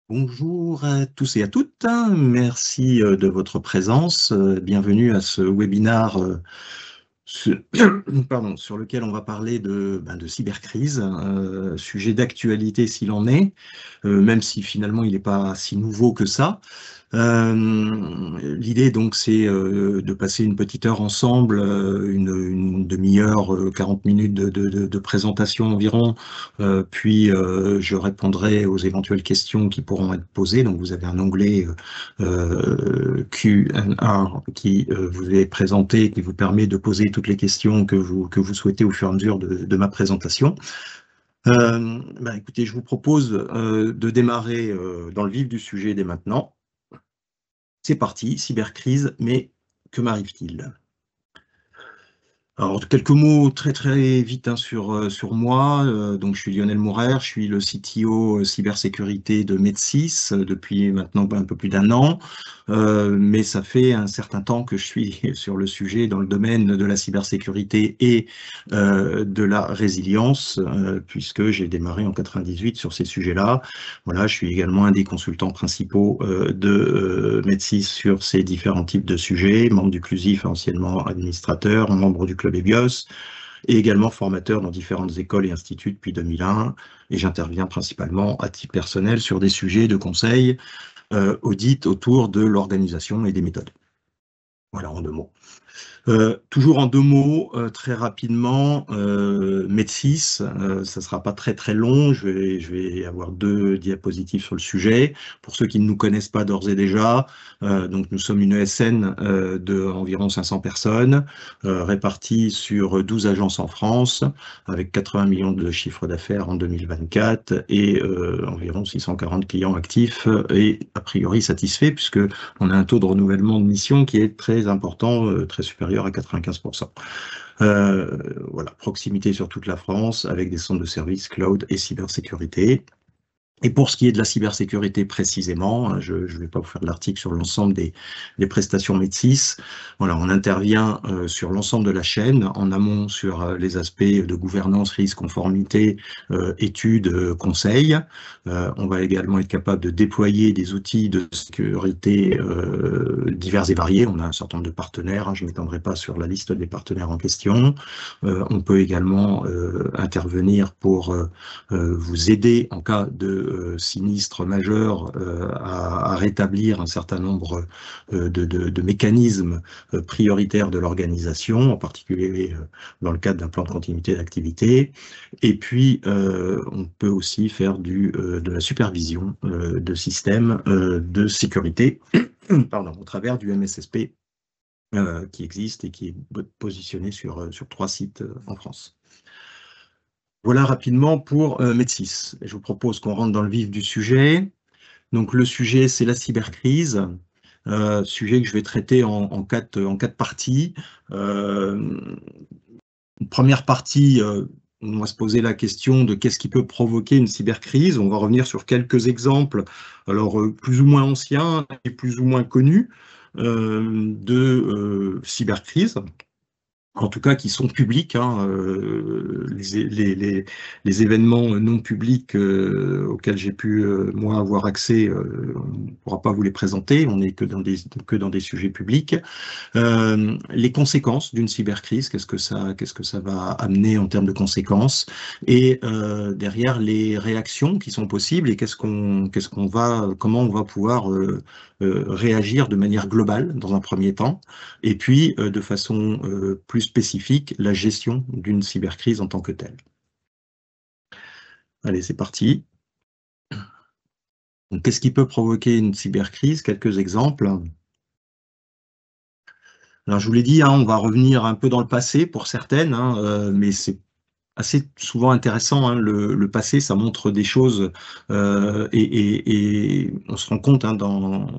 Bonjour à tous et à toutes, merci de votre présence. Bienvenue à ce webinaire sur lequel on va parler de cybercrise, sujet d'actualité s'il en est, même si finalement il n'est pas si nouveau que ça. L'idée donc c'est de passer une petite heure ensemble, une demi-heure, 40 minutes de présentation environ, puis je répondrai aux éventuelles questions qui pourront être posées. Donc vous avez un onglet Q&A qui vous est présenté, qui vous permet de poser toutes les questions que vous souhaitez au fur et à mesure de ma présentation. Écoutez, je vous propose de démarrer dans le vif du sujet dès maintenant. C'est parti, cybercrise, mais que m'arrive-t-il? Alors, quelques mots très très vite sur moi. Donc, je suis Lionel Mourer, je suis le CTO cybersécurité de Medsys depuis maintenant un peu plus d'un an. Mais ça fait un certain temps que je suis sur le sujet dans le domaine de la cybersécurité et de la résilience, puisque j'ai démarré en 98 sur ces sujets-là. Voilà, je suis également un des consultants principaux de Medsys sur ces différents types de sujets, membre du CLUSIF, anciennement administrateur, membre du Club EBIOS, et également formateur dans différentes écoles et instituts depuis 2001. Et j'interviens principalement à titre personnel sur des sujets de conseil, audit autour de l'organisation et des méthodes. Voilà, en deux mots. Toujours en deux mots, très rapidement, Medsys, ça ne sera pas très très long, je vais avoir deux diapositives sur le sujet. Pour ceux qui ne nous connaissent pas d'ores et déjà, donc nous sommes une ESN de environ 500 personnes, réparties sur 12 agences en France, avec 80 millions de chiffre d'affaires en 2024 et environ 640 clients actifs et a priori satisfaits, puisque on a un taux de renouvellement de mission qui est très important, très supérieur à 95%. Voilà, proximité sur toute la France avec des centres de services cloud et cybersécurité. Et pour ce qui est de la cybersécurité précisément, je ne vais pas vous faire de l'article sur l'ensemble des prestations Medsys. Voilà, on intervient sur l'ensemble de la chaîne, en amont sur les aspects de gouvernance, risque, conformité, études, conseils. On va également être capable de déployer des outils de sécurité divers et variés. On a un certain nombre de partenaires, je ne m'étendrai pas sur la liste des partenaires en question. On peut également intervenir pour vous aider en cas de sinistre majeur à rétablir un certain nombre de mécanismes prioritaires de l'organisation, en particulier dans le cadre d'un plan de continuité d'activité. Et puis, on peut aussi faire de la supervision de systèmes de sécurité pardon, au travers du MSSP qui existe et qui est positionné sur 3 sites en France. Voilà rapidement pour Medsys. Je vous propose qu'on rentre dans le vif du sujet. Donc le sujet, c'est la cybercrise, sujet que je vais traiter en quatre parties. Une première partie, on va se poser la question de qu'est-ce qui peut provoquer une cybercrise. On va revenir sur quelques exemples, alors plus ou moins anciens et plus ou moins connus de cybercrise. En tout cas qui sont publics, hein, les événements non publics auxquels j'ai pu, moi, avoir accès, on ne pourra pas vous les présenter, on n'est que dans des sujets publics. Les conséquences d'une cybercrise, qu'est-ce que ça va amener en termes de conséquences, et derrière les réactions qui sont possibles, et comment on va pouvoir réagir de manière globale dans un premier temps, et puis de façon plus spécifique, la gestion d'une cybercrise en tant que telle. Allez, c'est parti. Donc, qu'est-ce qui peut provoquer une cybercrise? Quelques exemples. Alors, je vous l'ai dit, hein, on va revenir un peu dans le passé pour certaines, hein, mais c'est assez souvent intéressant, hein, le passé, ça montre des choses et on se rend compte, hein, dans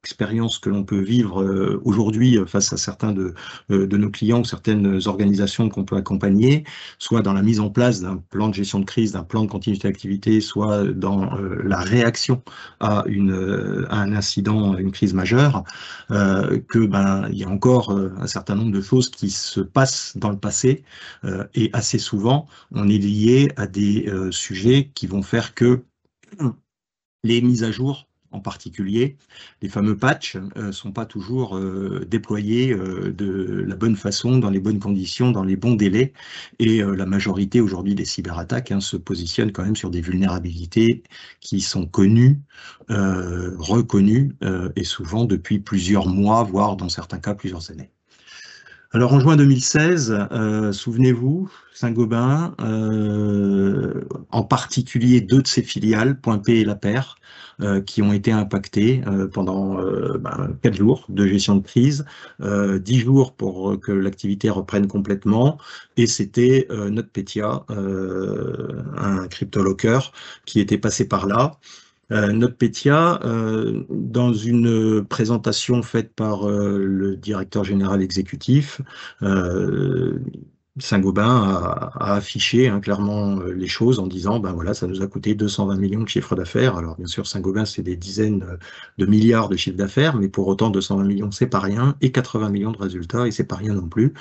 l'expérience que l'on peut vivre aujourd'hui face à certains de nos clients ou certaines organisations qu'on peut accompagner, soit dans la mise en place d'un plan de gestion de crise, d'un plan de continuité d'activité, soit dans la réaction à un incident, à une crise majeure, il y a encore un certain nombre de choses qui se passent dans le passé et assez souvent, on est lié à des sujets qui vont faire que Les mises à jour, en particulier, les fameux patchs, ne sont pas toujours déployés de la bonne façon, dans les bonnes conditions, dans les bons délais. Et la majorité aujourd'hui des cyberattaques se positionnent quand même sur des vulnérabilités qui sont connues, reconnues, et souvent depuis plusieurs mois, voire dans certains cas plusieurs années. Alors en juin 2016, souvenez-vous, Saint-Gobain, en particulier deux de ses filiales, Point P et La Paire, qui ont été impactées pendant 4 jours de gestion de crise, 10 jours pour que l'activité reprenne complètement, et c'était NotPetya, un cryptolocker qui était passé par là. NotPetya, dans une présentation faite par le directeur général exécutif, Saint-Gobain a affiché clairement les choses en disant, ben voilà, ça nous a coûté 220 millions de chiffre d'affaires. Alors bien sûr, Saint-Gobain, c'est des dizaines de milliards de chiffre d'affaires, mais pour autant, 220 millions, c'est pas rien, et 80 millions de résultats, et c'est pas rien non plus.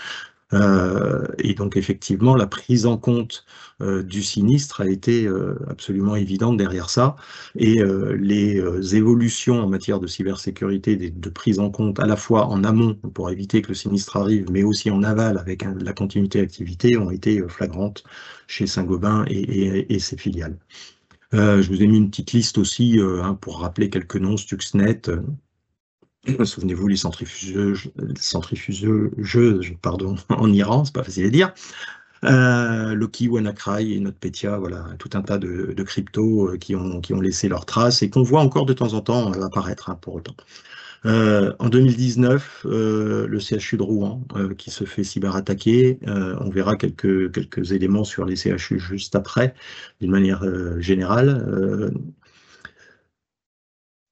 Et donc effectivement, la prise en compte du sinistre a été absolument évidente derrière ça. Et les évolutions en matière de cybersécurité, de prise en compte à la fois en amont pour éviter que le sinistre arrive, mais aussi en aval avec la continuité d'activité, ont été flagrantes chez Saint-Gobain et ses filiales. Je vous ai mis une petite liste aussi pour rappeler quelques noms: Stuxnet. Souvenez-vous, les centrifugeuses, pardon, en Iran, c'est pas facile à dire. Loki, WannaCry et NotPetya, voilà, tout un tas de cryptos qui ont laissé leurs traces et qu'on voit encore de temps en temps apparaître pour autant. En 2019, le CHU de Rouen qui se fait cyberattaquer. On verra quelques éléments sur les CHU juste après, d'une manière générale.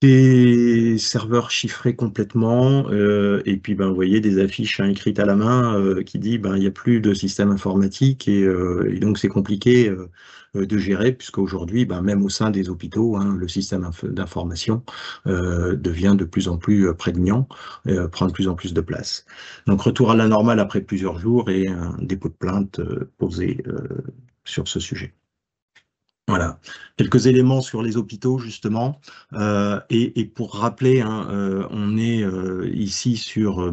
Des serveurs chiffrés complètement, et puis vous voyez des affiches écrites à la main qui dit il n'y a plus de système informatique, et donc c'est compliqué de gérer, puisqu'aujourd'hui, même au sein des hôpitaux, le système d'information devient de plus en plus prégnant, prend de plus en plus de place. Donc retour à la normale après plusieurs jours et un dépôt de plainte posé sur ce sujet. Voilà, quelques éléments sur les hôpitaux justement, et pour rappeler, on est ici sur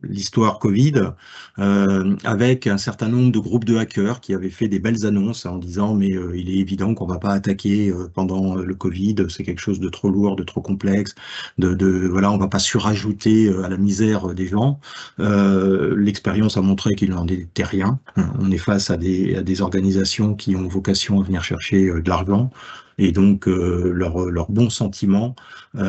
l'histoire Covid, avec un certain nombre de groupes de hackers qui avaient fait des belles annonces en disant mais il est évident qu'on va pas attaquer pendant le Covid, c'est quelque chose de trop lourd, de trop complexe, voilà, on va pas surajouter à la misère des gens. L'expérience a montré qu'il n'en était rien. On est face à des organisations qui ont vocation à venir chercher de l'argent, et donc leurs bons sentiments, ça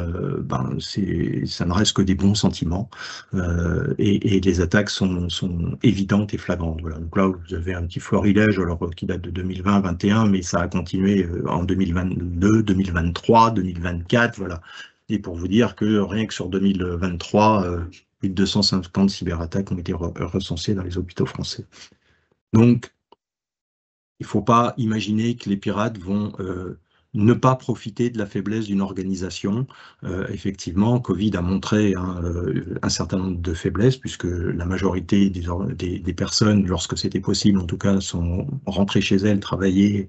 ne reste que des bons sentiments, et les attaques sont évidentes et flagrantes. Voilà. Donc là, vous avez un petit florilège qui date de 2020-2021, mais ça a continué en 2022, 2023, 2024, voilà. Et pour vous dire que rien que sur 2023, plus de 250 cyberattaques ont été recensées dans les hôpitaux français. Donc, il ne faut pas imaginer que les pirates vont ne pas profiter de la faiblesse d'une organisation. Effectivement, Covid a montré un certain nombre de faiblesses, puisque la majorité des personnes, lorsque c'était possible, en tout cas, sont rentrées chez elles,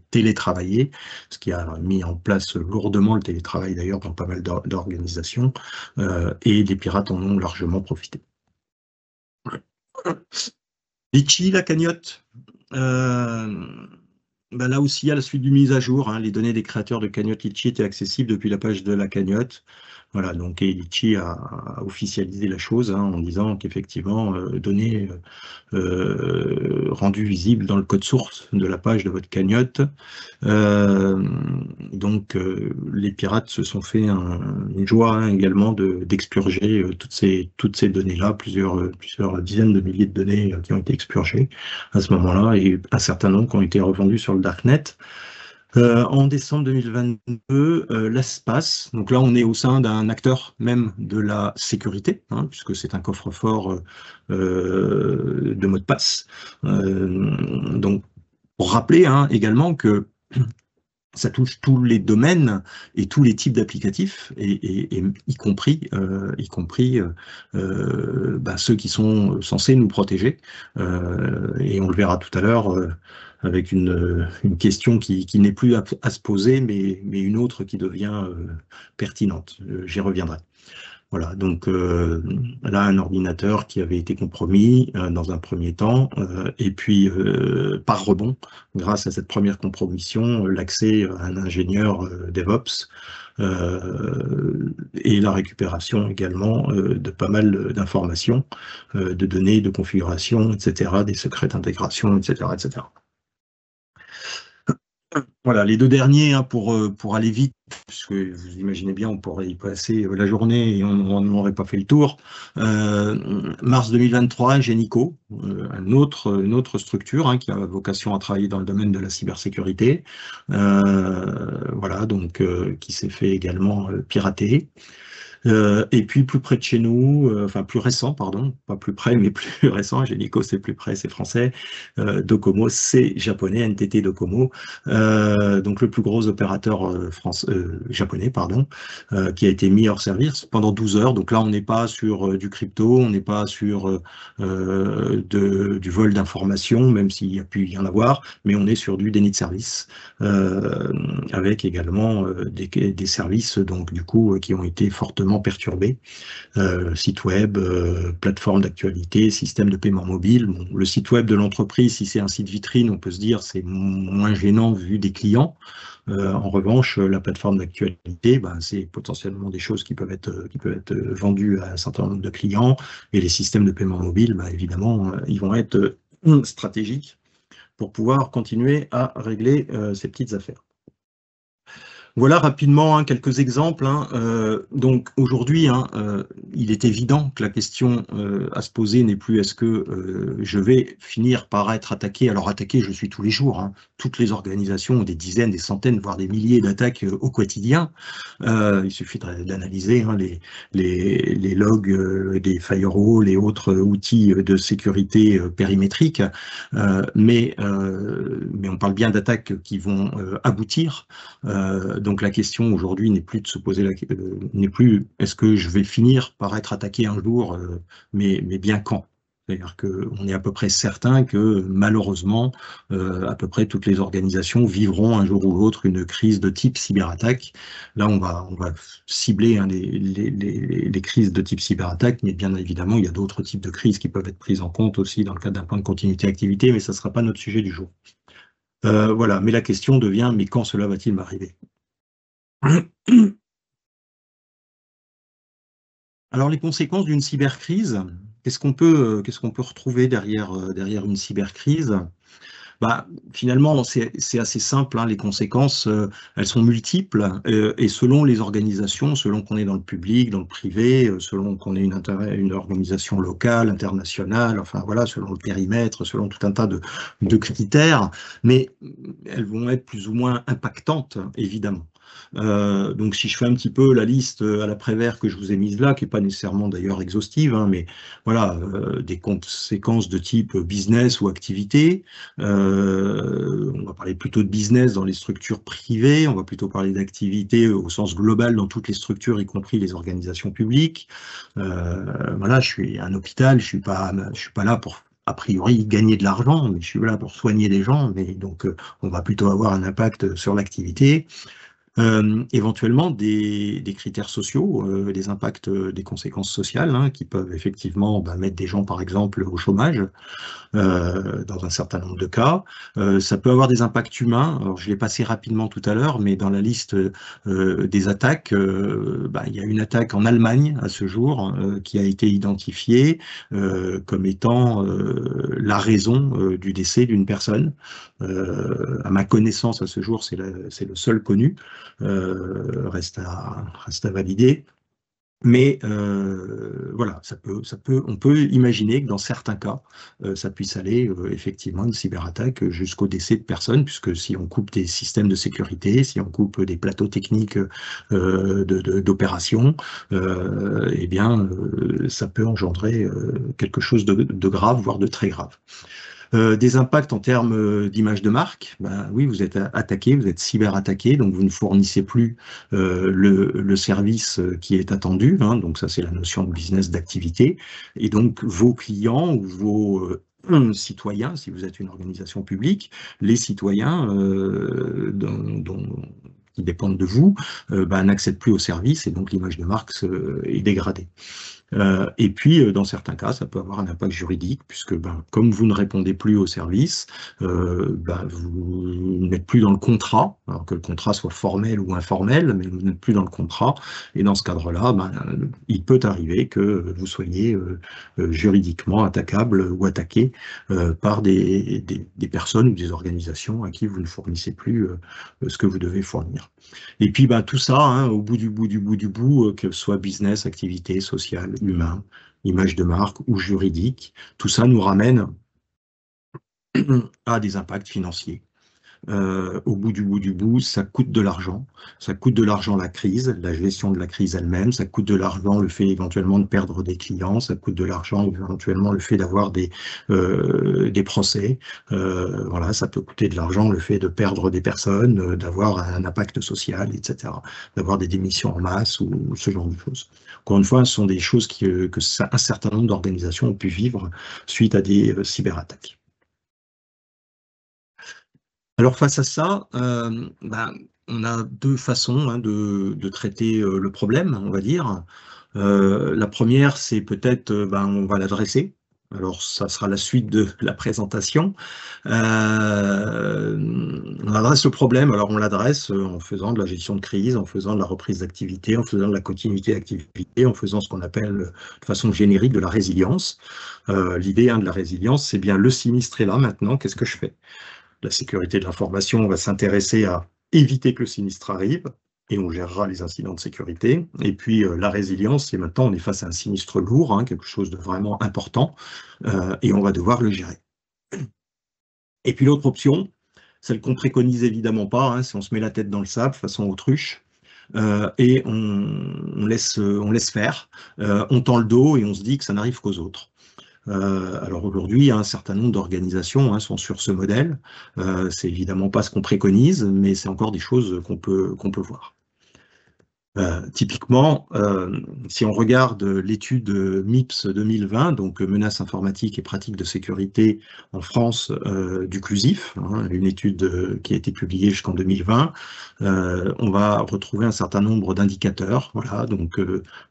télétravailler, ce qui a mis en place lourdement le télétravail d'ailleurs dans pas mal d'organisations, et les pirates en ont largement profité. Litchi, la cagnotte. Là aussi, à la suite d'une mise à jour, les données des créateurs de cagnotte Litchi étaient accessibles depuis la page de la cagnotte. Voilà, donc Litchi a officialisé la chose en disant qu'effectivement, données rendues visibles dans le code source de la page de votre cagnotte. Donc, les pirates se sont fait une joie également d'expurger toutes ces données-là, plusieurs dizaines de milliers de données qui ont été expurgées à ce moment-là, et un certain nombre qui ont été revendus sur le Darknet. En décembre 2022, l'espace, donc là on est au sein d'un acteur même de la sécurité, puisque c'est un coffre-fort de mots de passe. Donc, pour rappeler également que ça touche tous les domaines et tous les types d'applicatifs, et y compris ceux qui sont censés nous protéger. Et on le verra tout à l'heure avec une question qui n'est plus à se poser, mais une autre qui devient pertinente. J'y reviendrai. Voilà, donc là, un ordinateur qui avait été compromis dans un premier temps, et puis par rebond, grâce à cette première compromission, l'accès à un ingénieur DevOps et la récupération également de pas mal d'informations, de données, de configuration, etc., des secrets d'intégration, etc., etc. Voilà, les deux derniers, hein, pour aller vite, puisque vous imaginez bien, on pourrait y passer la journée et on n'aurait pas fait le tour. Mars 2023, Génico, une autre structure qui a vocation à travailler dans le domaine de la cybersécurité, voilà, donc qui s'est fait également pirater. Et puis plus près de chez nous, enfin plus récent, pardon, pas plus près, mais plus récent, Génico c'est plus près, c'est français, Docomo c'est japonais, NTT Docomo, donc le plus gros opérateur japonais, pardon, qui a été mis hors service pendant 12 heures. Donc là on n'est pas sur du crypto, on n'est pas sur du vol d'informations, même s'il y a pu y en avoir, mais on est sur du déni de service, avec également des services donc du coup qui ont été fortement perturbés, site web, plateforme d'actualité, système de paiement mobile. Bon, le site web de l'entreprise, si c'est un site vitrine, on peut se dire c'est moins gênant vu des clients. En revanche, la plateforme d'actualité, c'est potentiellement des choses qui peuvent être vendues à un certain nombre de clients, et les systèmes de paiement mobile, évidemment, ils vont être stratégiques pour pouvoir continuer à régler ces petites affaires. Voilà rapidement quelques exemples. Donc aujourd'hui, il est évident que la question à se poser n'est plus est-ce que je vais finir par être attaqué. Alors attaqué, je suis tous les jours. Toutes les organisations ont des dizaines, des centaines, voire des milliers d'attaques au quotidien. Il suffit d'analyser les logs des firewalls et autres outils de sécurité périmétrique. Mais on parle bien d'attaques qui vont aboutir. Donc la question aujourd'hui n'est plus de se poser n'est plus est-ce que je vais finir par être attaqué un jour, mais bien quand. C'est-à-dire qu'on est à peu près certain que malheureusement, à peu près toutes les organisations vivront un jour ou l'autre une crise de type cyberattaque. Là, on va cibler les crises de type cyberattaque, mais bien évidemment, il y a d'autres types de crises qui peuvent être prises en compte aussi dans le cadre d'un plan de continuité activité, mais ça ne sera pas notre sujet du jour. Voilà, mais la question devient, mais quand cela va-t-il m'arriver? Alors, les conséquences d'une cybercrise, qu'est-ce qu'on peut retrouver derrière une cybercrise? Finalement, c'est assez simple. Les conséquences, elles sont multiples, et selon les organisations, selon qu'on est dans le public, dans le privé, selon qu'on est une organisation locale, internationale, enfin voilà, selon le périmètre, selon tout un tas de critères, mais elles vont être plus ou moins impactantes, évidemment. Donc si je fais un petit peu la liste à la Prévert que je vous ai mise là, qui n'est pas nécessairement d'ailleurs exhaustive, mais voilà, des conséquences de type business ou activité. On va parler plutôt de business dans les structures privées, on va plutôt parler d'activité au sens global dans toutes les structures, y compris les organisations publiques. Voilà, je suis un hôpital, je suis pas là pour a priori gagner de l'argent, mais je suis là pour soigner des gens, mais donc on va plutôt avoir un impact sur l'activité. Éventuellement des critères sociaux, des impacts, des conséquences sociales, qui peuvent effectivement mettre des gens par exemple au chômage dans un certain nombre de cas. Ça peut avoir des impacts humains. Alors, je l'ai passé rapidement tout à l'heure, mais dans la liste des attaques, il y a une attaque en Allemagne à ce jour qui a été identifiée comme étant la raison du décès d'une personne. À ma connaissance, à ce jour, c'est le seul connu. Reste à valider. Mais voilà, on peut imaginer que dans certains cas, ça puisse aller effectivement une cyberattaque jusqu'au décès de personnes, puisque si on coupe des systèmes de sécurité, si on coupe des plateaux techniques d'opération, eh bien, ça peut engendrer quelque chose de grave, voire de très grave. Des impacts en termes d'image de marque. Ben, oui, vous êtes attaqué, vous êtes cyberattaqué, donc vous ne fournissez plus le service qui est attendu. Hein, donc ça, c'est la notion de business d'activité. Et donc vos clients ou vos citoyens, si vous êtes une organisation publique, les citoyens qui dépendent de vous, ben, n'accèdent plus au service et donc l'image de marque est dégradée. Et puis, dans certains cas, ça peut avoir un impact juridique, puisque ben, comme vous ne répondez plus au service, ben, vous n'êtes plus dans le contrat, alors que le contrat soit formel ou informel, mais vous n'êtes plus dans le contrat. Et dans ce cadre-là, ben, il peut arriver que vous soyez juridiquement attaquable ou attaqué par des personnes ou des organisations à qui vous ne fournissez plus ce que vous devez fournir. Et puis, ben, tout ça, hein, au bout du bout du bout du bout, que ce soit business, activité sociale, humain, image de marque ou juridique, tout ça nous ramène à des impacts financiers. Au bout du bout, ça coûte de l'argent. Ça coûte de l'argent la crise, la gestion de la crise elle-même. Ça coûte de l'argent le fait éventuellement de perdre des clients. Ça coûte de l'argent éventuellement le fait d'avoir des procès. Voilà, ça peut coûter de l'argent le fait de perdre des personnes, d'avoir un impact social, etc. D'avoir des démissions en masse ou ce genre de choses. Encore une fois, ce sont des choses un certain nombre d'organisations ont pu vivre suite à des cyberattaques. Alors face à ça, ben, on a deux façons hein, de traiter le problème, on va dire. La première, c'est peut-être, ben, on va l'adresser. Alors ça sera la suite de la présentation. On adresse le problème, alors on l'adresse en faisant de la gestion de crise, en faisant de la reprise d'activité, en faisant de la continuité d'activité, en faisant ce qu'on appelle de façon générique de la résilience. L'idée hein, de la résilience, c'est bien le sinistre est là maintenant, qu'est-ce que je fais? La sécurité de l'information, on va s'intéresser à éviter que le sinistre arrive et on gérera les incidents de sécurité. Et puis la résilience, c'est maintenant on est face à un sinistre lourd, hein, quelque chose de vraiment important, et on va devoir le gérer. Et puis l'autre option, celle qu'on préconise évidemment pas, hein, c'est on se met la tête dans le sable façon autruche, et on laisse faire, on tend le dos et on se dit que ça n'arrive qu'aux autres. Alors aujourd'hui, un certain nombre d'organisations hein, sont sur ce modèle. C'est évidemment pas ce qu'on préconise, mais c'est encore des choses qu'on peut voir. Typiquement, si on regarde l'étude MIPS 2020, donc menaces informatiques et pratiques de sécurité en France du CLUSIF, hein, une étude qui a été publiée jusqu'en 2020, on va retrouver un certain nombre d'indicateurs. Voilà, donc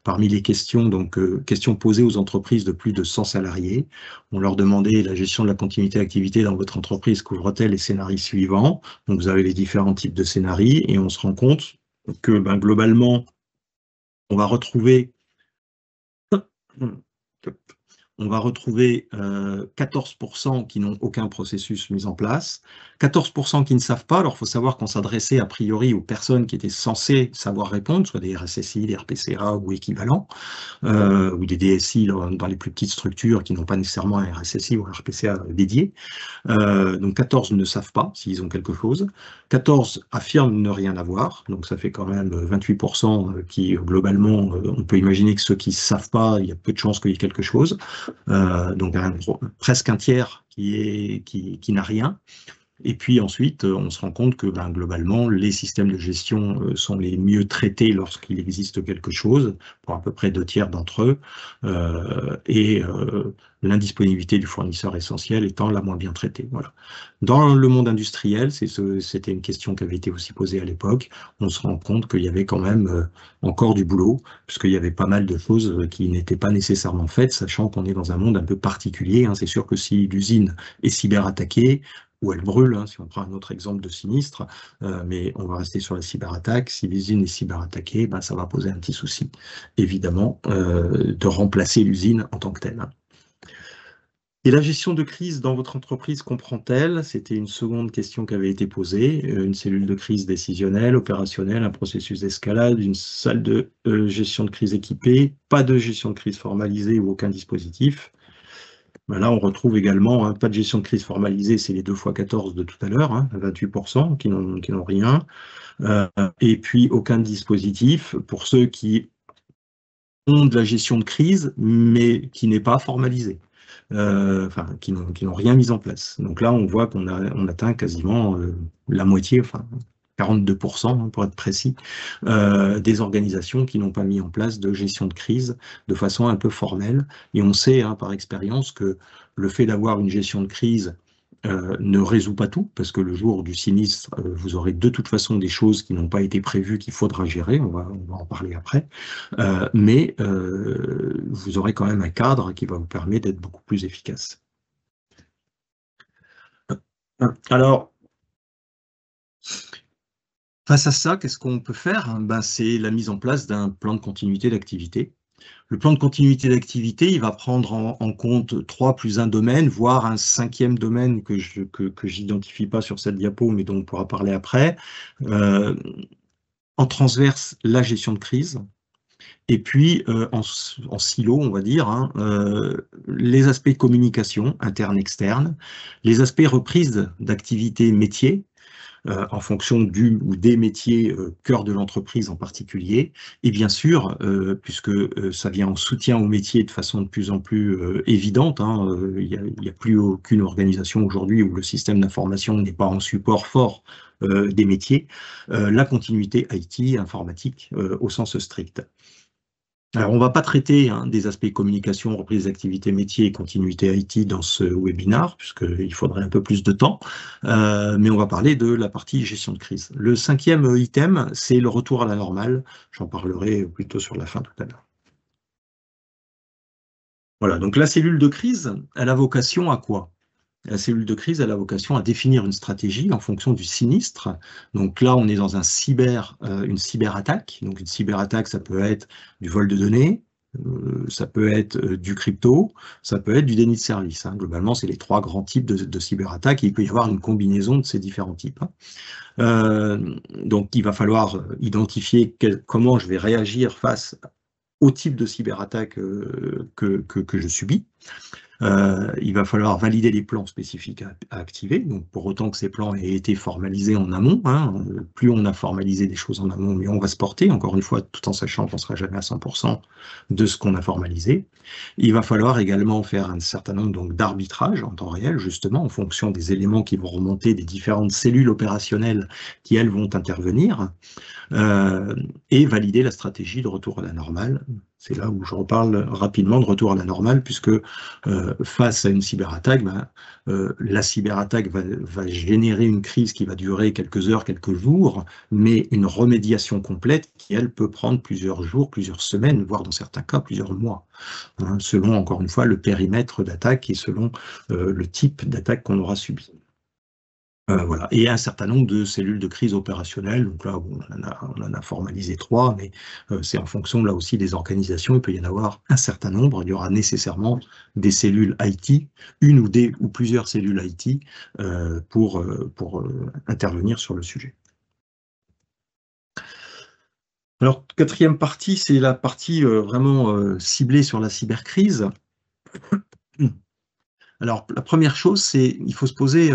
parmi les questions, donc questions posées aux entreprises de plus de 100 salariés, on leur demandait la gestion de la continuité d'activité dans votre entreprise couvre-t-elle les scénarios suivants. Donc vous avez les différents types de scénarios et on se rend compte que ben, globalement, on va retrouver, on va retrouver 14% qui n'ont aucun processus mis en place, 14% qui ne savent pas. Alors, il faut savoir qu'on s'adressait a priori aux personnes qui étaient censées savoir répondre, soit des RSSI, des RPCA ou équivalents, ou des DSI dans les plus petites structures qui n'ont pas nécessairement un RSSI ou un RPCA dédié. Donc 14 ne savent pas s'ils ont quelque chose. 14 affirment ne rien avoir. Donc ça fait quand même 28% qui, globalement, on peut imaginer que ceux qui ne savent pas, il y a peu de chances qu'il y ait quelque chose. Donc presque un tiers qui n'a rien. Et puis ensuite, on se rend compte que ben, globalement, les systèmes de gestion sont les mieux traités lorsqu'il existe quelque chose, pour à peu près 2 tiers d'entre eux, et l'indisponibilité du fournisseur essentiel étant la moins bien traitée. Voilà. Dans le monde industriel, c'était une question qui avait été aussi posée à l'époque, on se rend compte qu'il y avait quand même encore du boulot, puisqu'il y avait pas mal de choses qui n'étaient pas nécessairement faites, sachant qu'on est dans un monde un peu particulier. Hein. C'est sûr que si l'usine est cyberattaquée, ou elle brûle, hein, si on prend un autre exemple de sinistre, mais on va rester sur la cyberattaque. Si l'usine est cyberattaquée, ben, ça va poser un petit souci, évidemment, de remplacer l'usine en tant que telle. Et la gestion de crise dans votre entreprise comprend-elle? C'était une seconde question qui avait été posée. Une cellule de crise décisionnelle, opérationnelle, un processus d'escalade, une salle de gestion de crise équipée, pas de gestion de crise formalisée ou aucun dispositif. Ben là, on retrouve également hein, pas de gestion de crise formalisée, c'est les 2 x 14 de tout à l'heure, hein, 28% qui n'ont rien. Et puis, aucun dispositif pour ceux qui ont de la gestion de crise, mais qui n'est pas formalisée. enfin, qui n'ont rien mis en place. Donc là, on voit on atteint quasiment la moitié, enfin 42%, hein, pour être précis, des organisations qui n'ont pas mis en place de gestion de crise de façon un peu formelle. Et on sait, hein, par expérience, que le fait d'avoir une gestion de crise ne résout pas tout, parce que le jour du sinistre, vous aurez de toute façon des choses qui n'ont pas été prévues, qu'il faudra gérer, on va en parler après, mais vous aurez quand même un cadre qui va vous permettre d'être beaucoup plus efficace. Alors, face à ça, qu'est-ce qu'on peut faire? Ben, c'est la mise en place d'un plan de continuité d'activité. Le plan de continuité d'activité, il va prendre en compte 3 plus un domaine, voire un 5e domaine que j'identifie pas sur cette diapo, mais dont on pourra parler après. Euh, En transverse, la gestion de crise. Et puis, en silo, on va dire, hein, les aspects de communication interne-externe, les aspects reprise d'activité métier, en fonction du ou des métiers cœur de l'entreprise en particulier. Et bien sûr, puisque ça vient en soutien aux métiers de façon de plus en plus évidente, hein, il y a plus aucune organisation aujourd'hui où le système d'information n'est pas en support fort des métiers, la continuité IT, informatique, au sens strict. Alors, on ne va pas traiter, hein, des aspects communication, reprise d'activité métier et continuité IT dans ce webinar, puisqu'il faudrait un peu plus de temps, mais on va parler de la partie gestion de crise. Le 5e item, c'est le retour à la normale. J'en parlerai plutôt sur la fin tout à l'heure. Voilà, donc la cellule de crise, elle a vocation à quoi? La cellule de crise, elle a vocation à définir une stratégie en fonction du sinistre. Donc là, on est dans une cyberattaque. Donc une cyberattaque, ça peut être du vol de données, ça peut être du crypto, ça peut être du déni de service, hein. Globalement, c'est les 3 grands types de cyberattaques et il peut y avoir une combinaison de ces différents types, hein. Donc il va falloir identifier comment je vais réagir face au type de cyberattaque que je subis. Il va falloir valider les plans spécifiques à activer, donc pour autant que ces plans aient été formalisés en amont, hein. Plus on a formalisé des choses en amont, mieux on va se porter, encore une fois, tout en sachant qu'on ne sera jamais à 100% de ce qu'on a formalisé. Il va falloir également faire un certain nombre donc d'arbitrages en temps réel, justement, en fonction des éléments qui vont remonter des différentes cellules opérationnelles qui, elles, vont intervenir, et valider la stratégie de retour à la normale. C'est là où je reparle rapidement de retour à la normale, puisque face à une cyberattaque, la cyberattaque va générer une crise qui va durer quelques heures, quelques jours, mais une remédiation complète qui, elle, peut prendre plusieurs jours, plusieurs semaines, voire dans certains cas plusieurs mois, hein, selon, encore une fois, le périmètre d'attaque et selon le type d'attaque qu'on aura subi. Voilà. Et un certain nombre de cellules de crise opérationnelles. Donc là, bon, on en a formalisé 3, mais c'est en fonction là aussi des organisations. Il peut y en avoir un certain nombre. Il y aura nécessairement des cellules IT, une ou plusieurs cellules IT pour intervenir sur le sujet. Alors, 4e partie, c'est la partie vraiment ciblée sur la cybercrise. Alors, la première chose, c'est il faut se poser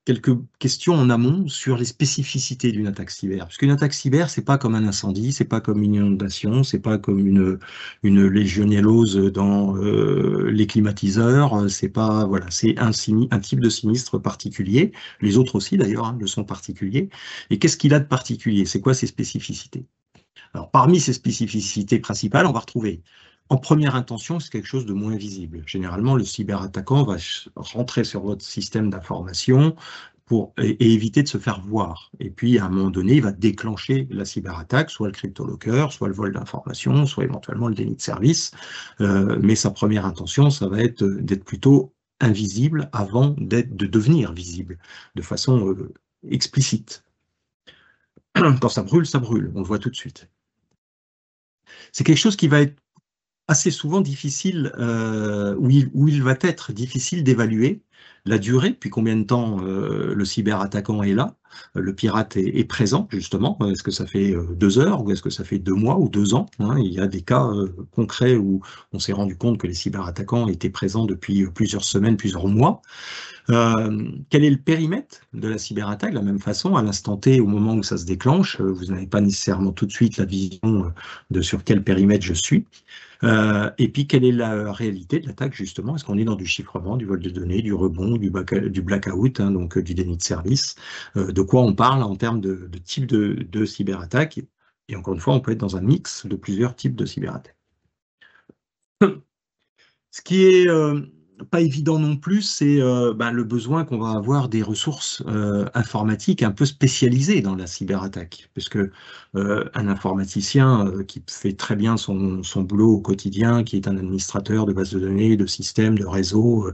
quelques questions en amont sur les spécificités d'une attaque cyber. Parce qu'une attaque cyber, c'est pas comme un incendie, c'est pas comme une inondation, c'est pas comme une légionellose dans les climatiseurs, c'est pas, voilà, c'est un type de sinistre particulier. Les autres aussi, d'ailleurs, hein, le sont particuliers. Et qu'est-ce qu'il a de particulier? C'est quoi ses spécificités? Alors, parmi ces spécificités principales, on va retrouver en première intention, c'est quelque chose de moins visible. Généralement, le cyberattaquant va rentrer sur votre système d'information et éviter de se faire voir. Et puis, à un moment donné, il va déclencher la cyberattaque, soit le cryptolocker, soit le vol d'informations, soit éventuellement le déni de service. Mais sa première intention, ça va être d'être plutôt invisible avant de devenir visible, de façon explicite. Quand ça brûle, on le voit tout de suite. C'est quelque chose qui va être assez souvent difficile, où il va être difficile d'évaluer, la durée, depuis combien de temps le cyberattaquant est là, le pirate est présent, justement. Est-ce que ça fait 2 heures ou est-ce que ça fait 2 mois ou 2 ans, hein? Il y a des cas concrets où on s'est rendu compte que les cyberattaquants étaient présents depuis plusieurs semaines, plusieurs mois. Quel est le périmètre de la cyberattaque? De la même façon, à l'instant T, au moment où ça se déclenche, vous n'avez pas nécessairement tout de suite la vision de sur quel périmètre je suis. Et puis, quelle est la réalité de l'attaque, justement? Est-ce qu'on est dans du chiffrement, du vol de données, du rebond, du blackout, hein, donc du déni de service? De quoi on parle en termes de type de cyberattaque? Et encore une fois, on peut être dans un mix de plusieurs types de cyberattaques. Ce qui est pas évident non plus, c'est le besoin qu'on va avoir des ressources informatiques un peu spécialisées dans la cyberattaque, puisque un informaticien qui fait très bien son boulot au quotidien, qui est un administrateur de bases de données, de systèmes, de réseaux,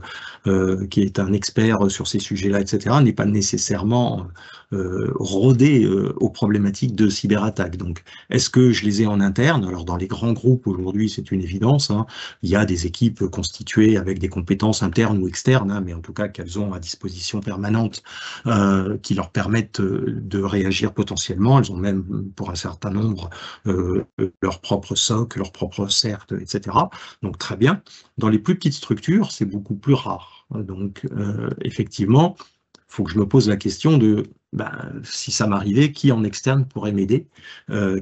qui est un expert sur ces sujets-là, etc., n'est pas nécessairement rodé aux problématiques de cyberattaque. Donc, est-ce que je les ai en interne? Alors, dans les grands groupes aujourd'hui, c'est une évidence, hein. Il y a des équipes constituées avec des compétences internes ou externes, hein, mais en tout cas qu'elles ont à disposition permanente, qui leur permettent de réagir potentiellement. Elles ont même, pour un certain nombre, leur propre SOC, leur propre CERT, etc. Donc très bien. Dans les plus petites structures, c'est beaucoup plus rare. Donc effectivement, il faut que je me pose la question de si ça m'arrivait, qui en externe pourrait m'aider,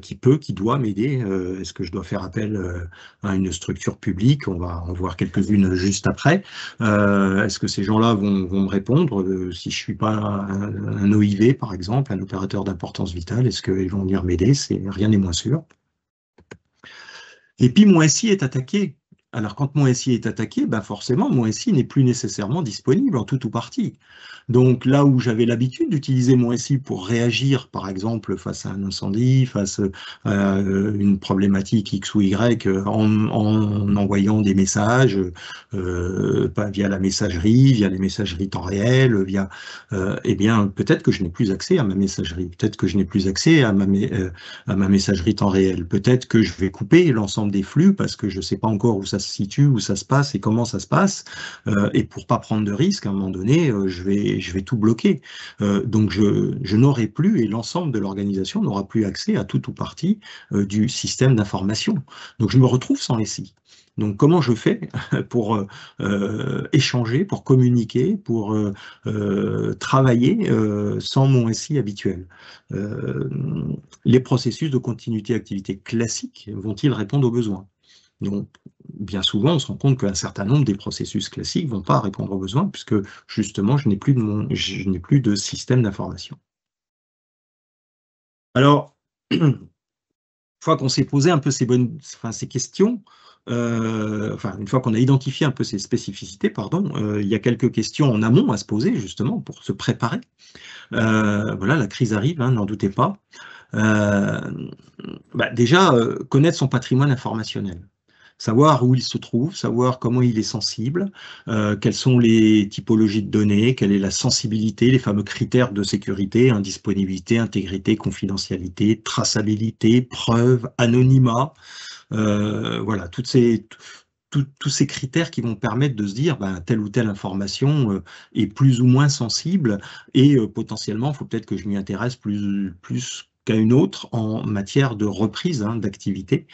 qui doit m'aider? Est-ce que je dois faire appel à une structure publique? On va en voir quelques-unes juste après. Est-ce que ces gens-là vont me répondre? Si je suis pas un OIV, par exemple, un opérateur d'importance vitale, est-ce qu'ils vont venir m'aider? Rien n'est moins sûr. Et puis mon SI est attaqué. Alors quand mon SI est attaqué, forcément mon SI n'est plus nécessairement disponible en tout ou partie. Donc là où j'avais l'habitude d'utiliser mon SI pour réagir, par exemple, face à un incendie, face à une problématique X ou Y, en envoyant des messages, via la messagerie, via les messageries temps réel, eh bien, peut-être que je n'ai plus accès à ma messagerie, peut-être que je n'ai plus accès à ma messagerie temps réel, peut-être que je vais couper l'ensemble des flux parce que je ne sais pas encore où ça se situe, où ça se passe et comment ça se passe, et pour pas prendre de risque, à un moment donné, je vais tout bloquer. Donc je n'aurai plus, et l'ensemble de l'organisation n'aura plus accès à tout ou partie du système d'information. Donc je me retrouve sans SI. Donc comment je fais pour échanger, pour communiquer, pour travailler sans mon SI habituel? Les processus de continuité activité classiques vont-ils répondre aux besoins? Donc, bien souvent, on se rend compte qu'un certain nombre des processus classiques ne vont pas répondre aux besoins, puisque justement, je n'ai plus de système d'information. Alors, une fois qu'on s'est posé un peu ces questions, une fois qu'on a identifié un peu ces spécificités, il y a quelques questions en amont à se poser, justement, pour se préparer. Voilà, la crise arrive, hein, n'en doutez pas. Déjà, connaître son patrimoine informationnel. Savoir où il se trouve, savoir comment il est sensible, quelles sont les typologies de données, quelle est la sensibilité, les fameux critères de sécurité, indisponibilité, intégrité, confidentialité, traçabilité, preuve, anonymat, voilà, tous ces critères qui vont permettre de se dire telle ou telle information est plus ou moins sensible et potentiellement, il faut peut-être que je m'y intéresse plus qu'à une autre en matière de reprise d'activité.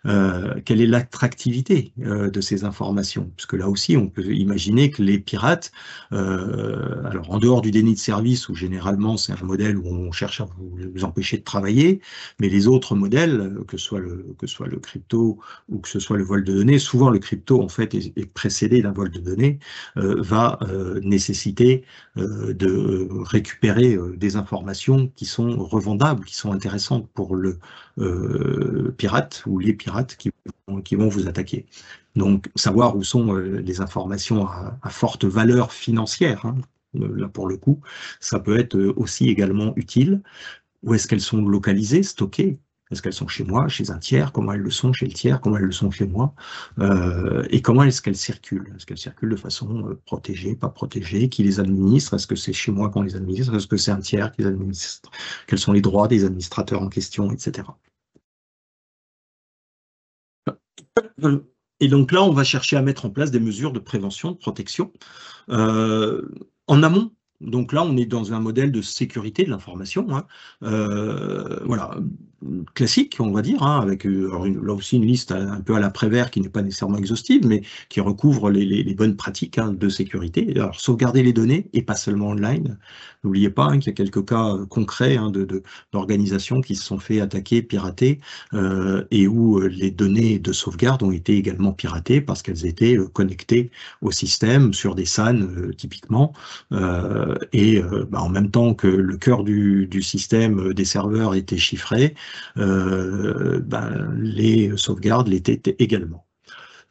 Quelle est l'attractivité de ces informations? Puisque là aussi, on peut imaginer que les pirates, alors en dehors du déni de service, où généralement c'est un modèle où on cherche à vous empêcher de travailler, mais les autres modèles, que ce soit le crypto ou que ce soit le vol de données, souvent le crypto en fait est précédé d'un vol de données, va nécessiter de récupérer des informations qui sont revendables, qui sont intéressantes pour le pirates ou les pirates qui vont vous attaquer. Donc, savoir où sont les informations à forte valeur financière, hein, là pour le coup, ça peut être aussi également utile. Où est-ce qu'elles sont localisées, stockées? Est-ce qu'elles sont chez moi, chez un tiers? Comment elles le sont chez le tiers? Comment elles le sont chez moi? Et comment est-ce qu'elles circulent? Est-ce qu'elles circulent de façon protégée, pas protégée? Qui les administre? Est-ce que c'est chez moi qu'on les administre? Est-ce que c'est un tiers qui les administre? Quels sont les droits des administrateurs en question, etc. Et donc là, on va chercher à mettre en place des mesures de prévention, de protection en amont. Donc là, on est dans un modèle de sécurité de l'information, hein. Voilà, classique, on va dire, hein, avec là aussi une liste un peu à la Prévert qui n'est pas nécessairement exhaustive, mais qui recouvre les bonnes pratiques, hein, de sécurité. Alors, sauvegarder les données et pas seulement online. N'oubliez pas, hein, qu'il y a quelques cas concrets, hein, d'organisations qui se sont fait attaquer, pirater, et où les données de sauvegarde ont été également piratées parce qu'elles étaient connectées au système sur des SAN, typiquement, en même temps que le cœur du système des serveurs était chiffré, les sauvegardes l'étaient également.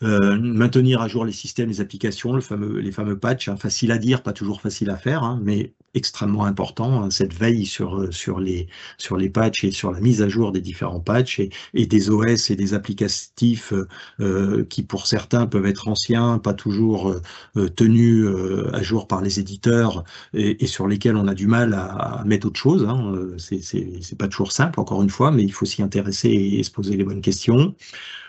Maintenir à jour les systèmes, les applications, les fameux patchs, hein, facile à dire, pas toujours facile à faire, hein, mais extrêmement important, hein, cette veille sur les patchs et sur la mise à jour des différents patchs et des OS et des applicatifs qui pour certains peuvent être anciens, pas toujours tenus à jour par les éditeurs et sur lesquels on a du mal à mettre autre chose, hein. C'est pas toujours simple, encore une fois, mais il faut s'y intéresser et se poser les bonnes questions.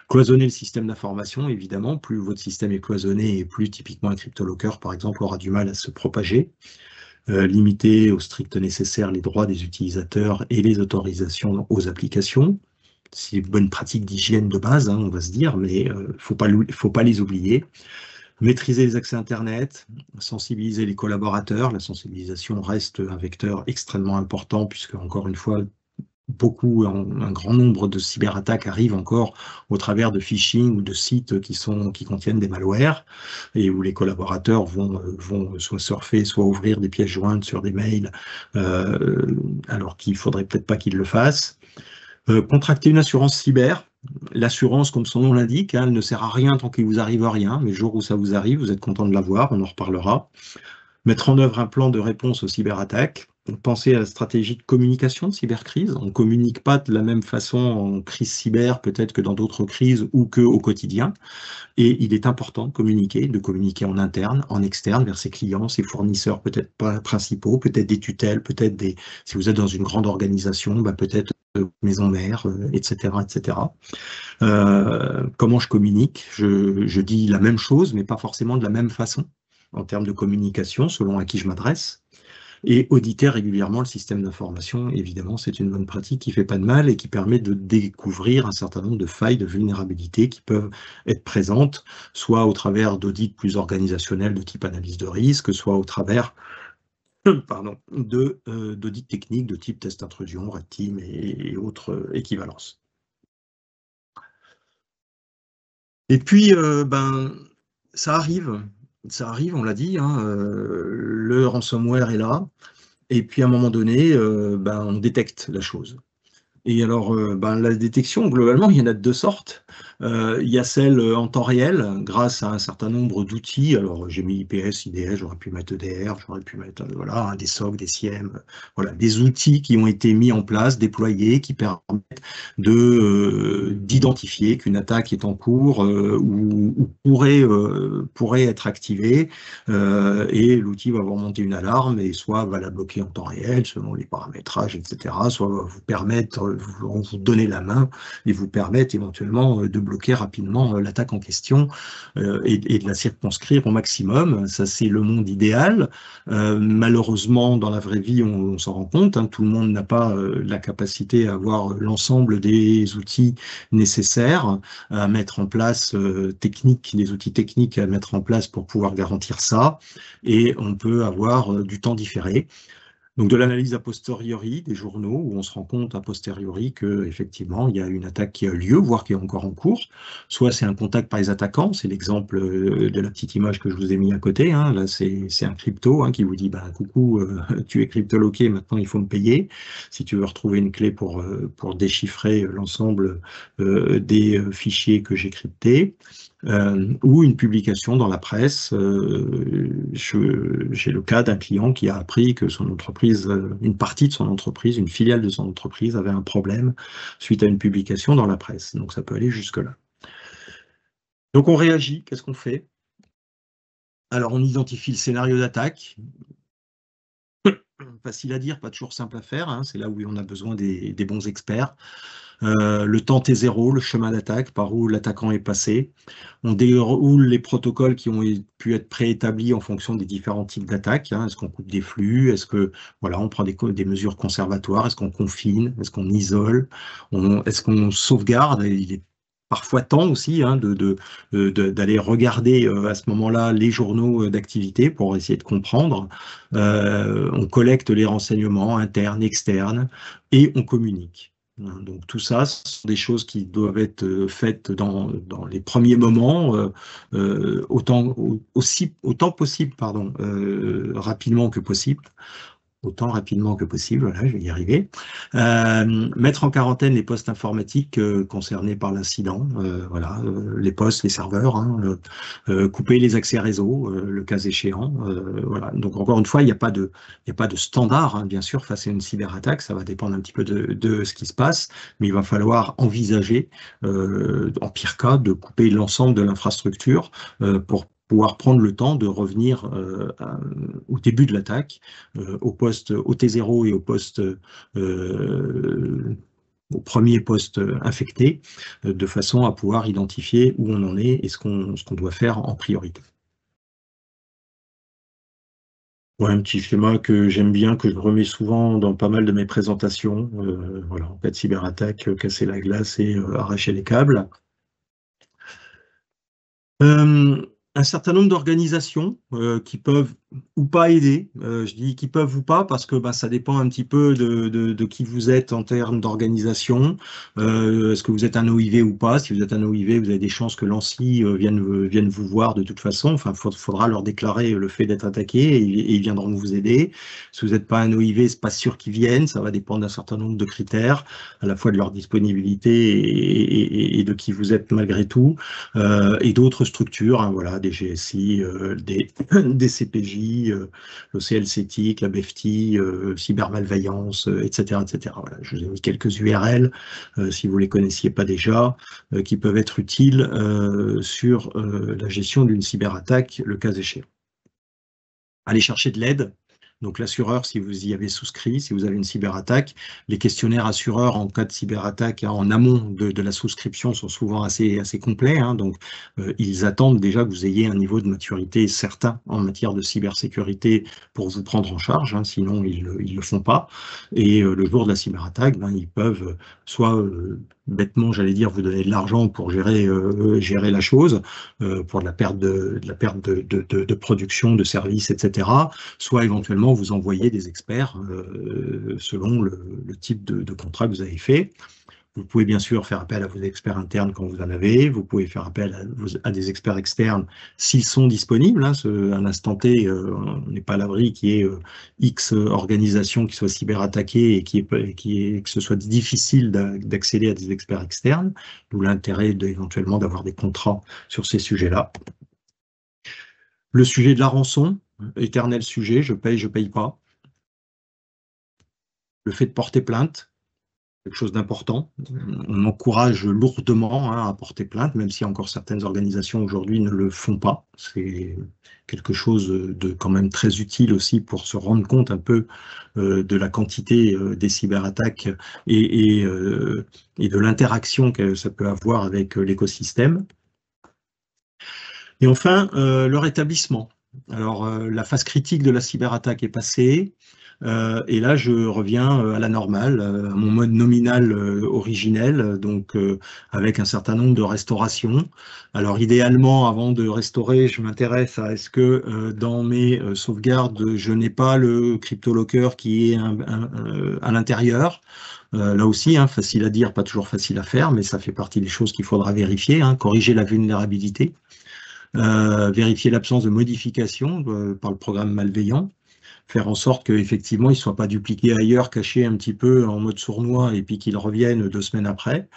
Cloisonner le système d'information, évidemment. Plus votre système est cloisonné et plus typiquement un CryptoLocker, par exemple, aura du mal à se propager. Limiter au strict nécessaire les droits des utilisateurs et les autorisations aux applications. C'est une bonne pratique d'hygiène de base, hein, on va se dire, mais faut pas les oublier. Maîtriser les accès Internet, sensibiliser les collaborateurs. La sensibilisation reste un vecteur extrêmement important puisque, encore une fois, un grand nombre de cyberattaques arrivent encore au travers de phishing ou de sites qui contiennent des malwares et où les collaborateurs vont soit surfer, soit ouvrir des pièces jointes sur des mails, alors qu'il faudrait peut-être pas qu'ils le fassent. Contracter une assurance cyber. L'assurance, comme son nom l'indique, hein, elle ne sert à rien tant qu'il vous arrive rien, mais le jour où ça vous arrive, vous êtes content de l'avoir, on en reparlera. Mettre en œuvre un plan de réponse aux cyberattaques. Penser à la stratégie de communication de cybercrise. On ne communique pas de la même façon en crise cyber, peut-être que dans d'autres crises ou qu'au quotidien. Et il est important de communiquer en interne, en externe, vers ses clients, ses fournisseurs, peut-être pas principaux, peut-être des tutelles, si vous êtes dans une grande organisation, peut-être maison mère, etc., etc. Comment je communique? Je dis la même chose, mais pas forcément de la même façon en termes de communication, selon à qui je m'adresse. Et auditer régulièrement le système d'information, évidemment, c'est une bonne pratique qui fait pas de mal et qui permet de découvrir un certain nombre de failles, de vulnérabilités qui peuvent être présentes, soit au travers d'audits plus organisationnels de type analyse de risque, soit au travers d'audits techniques de type test intrusion, red team et autres équivalences. Et puis, ça arrive, on l'a dit, hein, le ransomware est là, et puis à un moment donné, on détecte la chose. Et alors, la détection, globalement, il y en a de deux sortes. Il y a celle en temps réel, grâce à un certain nombre d'outils. Alors, j'ai mis IPS, IDS, j'aurais pu mettre EDR, j'aurais pu mettre voilà, des SOC, des SIEM, voilà, des outils qui ont été mis en place, déployés, qui permettent d'identifier qu'une attaque est en cours ou pourrait être activée. Et l'outil va vous remonter une alarme et soit va la bloquer en temps réel, selon les paramétrages, etc., soit va vous permettre, vous donner la main et vous permettre éventuellement de bloquer rapidement l'attaque en question et de la circonscrire au maximum. Ça, c'est le monde idéal. Malheureusement, dans la vraie vie, on s'en rend compte, hein, tout le monde n'a pas la capacité à avoir l'ensemble des outils nécessaires à mettre en place, des outils techniques à mettre en place pour pouvoir garantir ça. Et on peut avoir du temps différé. Donc de l'analyse a posteriori des journaux où on se rend compte a posteriori qu'effectivement il y a une attaque qui a lieu, voire qui est encore en cours. Soit c'est un contact par les attaquants, c'est l'exemple de la petite image que je vous ai mis à côté, hein. Là c'est un crypto, hein, qui vous dit coucou, tu es cryptoloqué, maintenant il faut me payer. Si tu veux retrouver une clé pour déchiffrer l'ensemble des fichiers que j'ai cryptés. Ou une publication dans la presse. J'ai le cas d'un client qui a appris que son entreprise, une partie de son entreprise, une filiale de son entreprise avait un problème suite à une publication dans la presse. Donc ça peut aller jusque-là. Donc on réagit, qu'est-ce qu'on fait? Alors on identifie le scénario d'attaque. facile à dire, pas toujours simple à faire, hein, c'est là où on a besoin des bons experts. Le temps T0, le chemin d'attaque, par où l'attaquant est passé. On déroule les protocoles qui ont pu être préétablis en fonction des différents types d'attaques, hein. Est-ce qu'on coupe des flux? Est-ce que voilà, on prend des mesures conservatoires? Est-ce qu'on confine? Est-ce qu'on isole? Est-ce qu'on sauvegarde? Et il est parfois temps aussi, hein, d'aller regarder à ce moment-là les journaux d'activité pour essayer de comprendre. On collecte les renseignements internes, externes, et on communique. Donc tout ça, ce sont des choses qui doivent être faites dans les premiers moments, autant possible, pardon, rapidement que possible. Autant rapidement que possible, voilà, je vais y arriver. Mettre en quarantaine les postes informatiques concernés par l'incident, voilà, les postes, les serveurs, hein, couper les accès réseau, le cas échéant. Voilà. Donc encore une fois, il n'y a pas de standard, hein, bien sûr, face à une cyberattaque, ça va dépendre un petit peu de ce qui se passe, mais il va falloir envisager, en pire cas, de couper l'ensemble de l'infrastructure pour pouvoir prendre le temps de revenir au début de l'attaque, au T0 et au premier poste infecté, de façon à pouvoir identifier où on en est et ce qu'on doit faire en priorité. Ouais, un petit schéma que j'aime bien, que je remets souvent dans pas mal de mes présentations. Voilà, en cas de cyberattaque, casser la glace et arracher les câbles. Un certain nombre d'organisations qui peuvent ou pas aider. Je dis qui peuvent ou pas parce que ça dépend un petit peu de qui vous êtes en termes d'organisation. Est-ce que vous êtes un OIV ou pas? Si vous êtes un OIV, vous avez des chances que l'ANSSI vienne vous voir de toute façon. Enfin, faudra leur déclarer le fait d'être attaqué et ils viendront vous aider. Si vous n'êtes pas un OIV, c'est pas sûr qu'ils viennent. Ça va dépendre d'un certain nombre de critères, à la fois de leur disponibilité et de qui vous êtes malgré tout. Et d'autres structures, hein, voilà, des GSI, des CPJ, l'OCLCTIC, la BEFTI, cybermalveillance, etc., etc. Voilà, je vous ai mis quelques URL, si vous ne les connaissiez pas déjà, qui peuvent être utiles sur la gestion d'une cyberattaque, le cas échéant. Allez chercher de l'aide. Donc l'assureur, si vous y avez souscrit, si vous avez une cyberattaque, les questionnaires assureurs en cas de cyberattaque, hein, en amont de la souscription sont souvent assez complets, hein, donc ils attendent déjà que vous ayez un niveau de maturité certain en matière de cybersécurité pour vous prendre en charge, hein, sinon ils le font pas. Et le jour de la cyberattaque, ils peuvent soit bêtement, j'allais dire, vous donner de l'argent pour gérer la chose, pour la perte de production, de services, etc., soit éventuellement vous envoyer des experts selon le type de contrat que vous avez fait. Vous pouvez bien sûr faire appel à vos experts internes quand vous en avez. Vous pouvez faire appel à des experts externes s'ils sont disponibles. Hein, à l'instant T, on n'est pas à l'abri qu'il y ait X organisations qui soient cyberattaquées et que ce soit difficile d'accéder à des experts externes. D'où l'intérêt éventuellement d'avoir des contrats sur ces sujets-là. Le sujet de la rançon, éternel sujet, je paye pas. Le fait de porter plainte, quelque chose d'important. On encourage lourdement à porter plainte, même si encore certaines organisations aujourd'hui ne le font pas. C'est quelque chose de quand même très utile aussi pour se rendre compte un peu de la quantité des cyberattaques et de l'interaction que ça peut avoir avec l'écosystème. Et enfin, le rétablissement. Alors, la phase critique de la cyberattaque est passée. Et là, je reviens à la normale, à mon mode nominal originel, donc avec un certain nombre de restaurations. Alors, idéalement, avant de restaurer, je m'intéresse à est-ce que dans mes sauvegardes, je n'ai pas le CryptoLocker qui est à l'intérieur. Là aussi, hein, facile à dire, pas toujours facile à faire, mais ça fait partie des choses qu'il faudra vérifier, hein, corriger la vulnérabilité, vérifier l'absence de modification par le programme malveillant, faire en sorte qu'effectivement, ils ne soient pas dupliqués ailleurs, cachés un petit peu en mode sournois, et puis qu'ils reviennent 2 semaines après.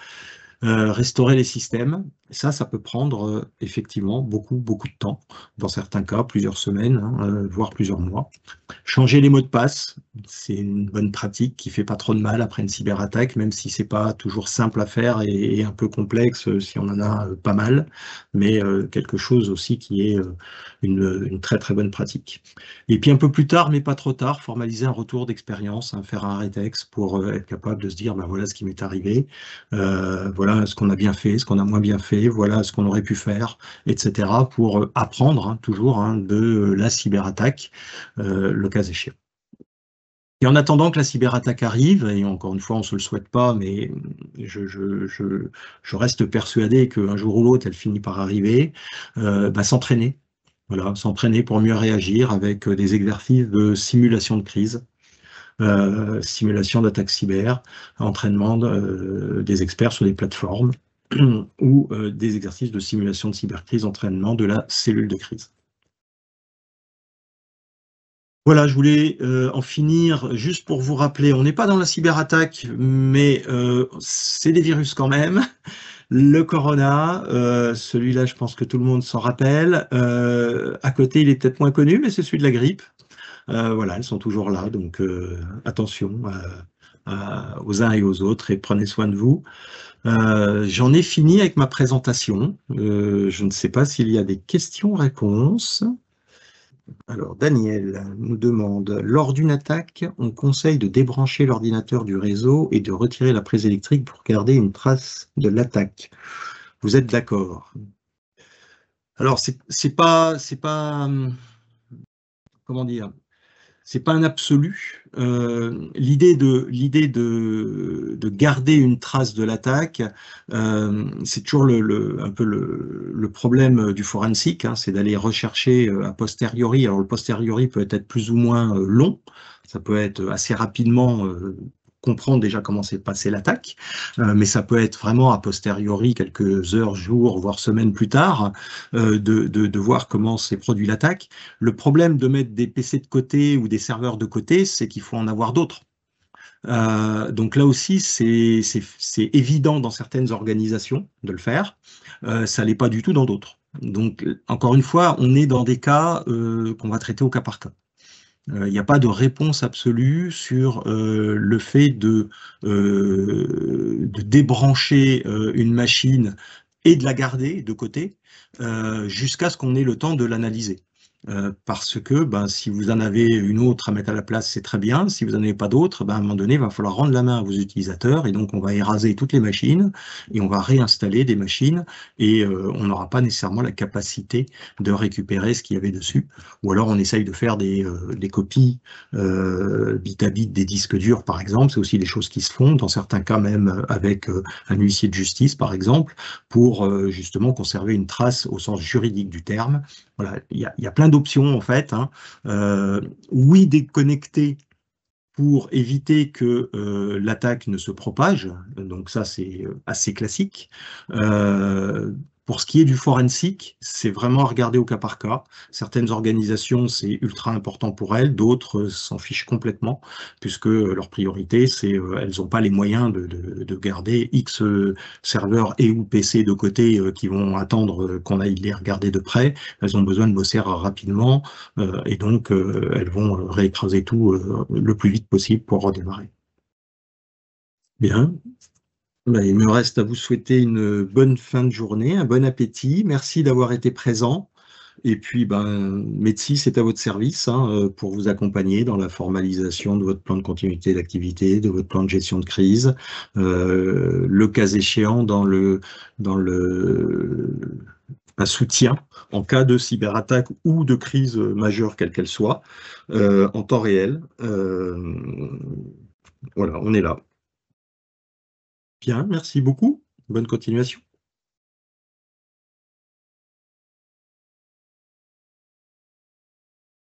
Restaurer les systèmes, Ça peut prendre effectivement beaucoup, beaucoup de temps. Dans certains cas, plusieurs semaines, hein, voire plusieurs mois. Changer les mots de passe, c'est une bonne pratique qui fait pas trop de mal après une cyberattaque, même si c'est pas toujours simple à faire et un peu complexe si on en a pas mal, mais quelque chose aussi qui est une très très bonne pratique. Et puis un peu plus tard, mais pas trop tard, formaliser un retour d'expérience, hein, faire un rétex pour être capable de se dire, ben voilà ce qui m'est arrivé, voilà ce qu'on a bien fait, ce qu'on a moins bien fait, voilà ce qu'on aurait pu faire, etc. pour apprendre hein, toujours hein, de la cyberattaque le cas échéant. Et en attendant que la cyberattaque arrive, et encore une fois, on ne se le souhaite pas, mais je reste persuadé qu'un jour ou l'autre, elle finit par arriver, bah, s'entraîner. Voilà, s'entraîner pour mieux réagir avec des exercices de simulation de crise, simulation d'attaque cyber, entraînement des experts sur des plateformes ou des exercices de simulation de cybercrise, entraînement de la cellule de crise. Voilà, je voulais en finir juste pour vous rappeler, on n'est pas dans la cyberattaque, mais c'est des virus quand même. Le corona, celui-là, je pense que tout le monde s'en rappelle. À côté, il est peut-être moins connu, mais c'est celui de la grippe. Voilà, elles sont toujours là, donc attention aux uns et aux autres et prenez soin de vous. J'en ai fini avec ma présentation. Je ne sais pas s'il y a des questions-réponses. Alors, Daniel nous demande, lors d'une attaque, on conseille de débrancher l'ordinateur du réseau et de retirer la prise électrique pour garder une trace de l'attaque. Vous êtes d'accord? Alors, comment dire, c'est pas un absolu. L'idée de garder une trace de l'attaque, c'est toujours un peu le problème du forensique, hein, c'est d'aller rechercher a posteriori. Alors le posteriori peut être plus ou moins long, ça peut être assez rapidement comprendre déjà comment s'est passée l'attaque, mais ça peut être vraiment a posteriori, quelques heures, jours, voire semaines plus tard, de voir comment s'est produit l'attaque. Le problème de mettre des PC de côté ou des serveurs de côté, c'est qu'il faut en avoir d'autres. Donc là aussi, c'est évident dans certaines organisations de le faire. Ça l'est pas du tout dans d'autres. Donc, encore une fois, on est dans des cas qu'on va traiter au cas par cas. Il n'y a pas de réponse absolue sur le fait de débrancher une machine et de la garder de côté jusqu'à ce qu'on ait le temps de l'analyser. Parce que ben, si vous en avez une autre à mettre à la place, c'est très bien. Si vous n'en avez pas d'autre, ben, à un moment donné, il va falloir rendre la main à vos utilisateurs et donc on va éraser toutes les machines et on va réinstaller des machines et on n'aura pas nécessairement la capacité de récupérer ce qu'il y avait dessus. Ou alors on essaye de faire des copies bit à bit des disques durs, par exemple. C'est aussi des choses qui se font, dans certains cas même avec un huissier de justice, par exemple, pour justement conserver une trace au sens juridique du terme. Voilà, il y a plein d'options en fait. Hein. Oui, déconnecter pour éviter que l'attaque ne se propage. Donc ça, c'est assez classique. Pour ce qui est du forensique, c'est vraiment à regarder au cas par cas. Certaines organisations, c'est ultra important pour elles, d'autres s'en fichent complètement, puisque leur priorité, c'est elles n'ont pas les moyens de garder X serveurs et ou PC de côté qui vont attendre qu'on aille les regarder de près. Elles ont besoin de bosser rapidement et donc elles vont réécraser tout le plus vite possible pour redémarrer. Bien. Ben, il me reste à vous souhaiter une bonne fin de journée, un bon appétit. Merci d'avoir été présent. Et puis, ben, Metsi, c'est à votre service hein, pour vous accompagner dans la formalisation de votre plan de continuité d'activité, de votre plan de gestion de crise, le cas échéant dans un soutien en cas de cyberattaque ou de crise majeure, quelle qu'elle soit, en temps réel. Voilà, on est là. Bien, merci beaucoup. Bonne continuation.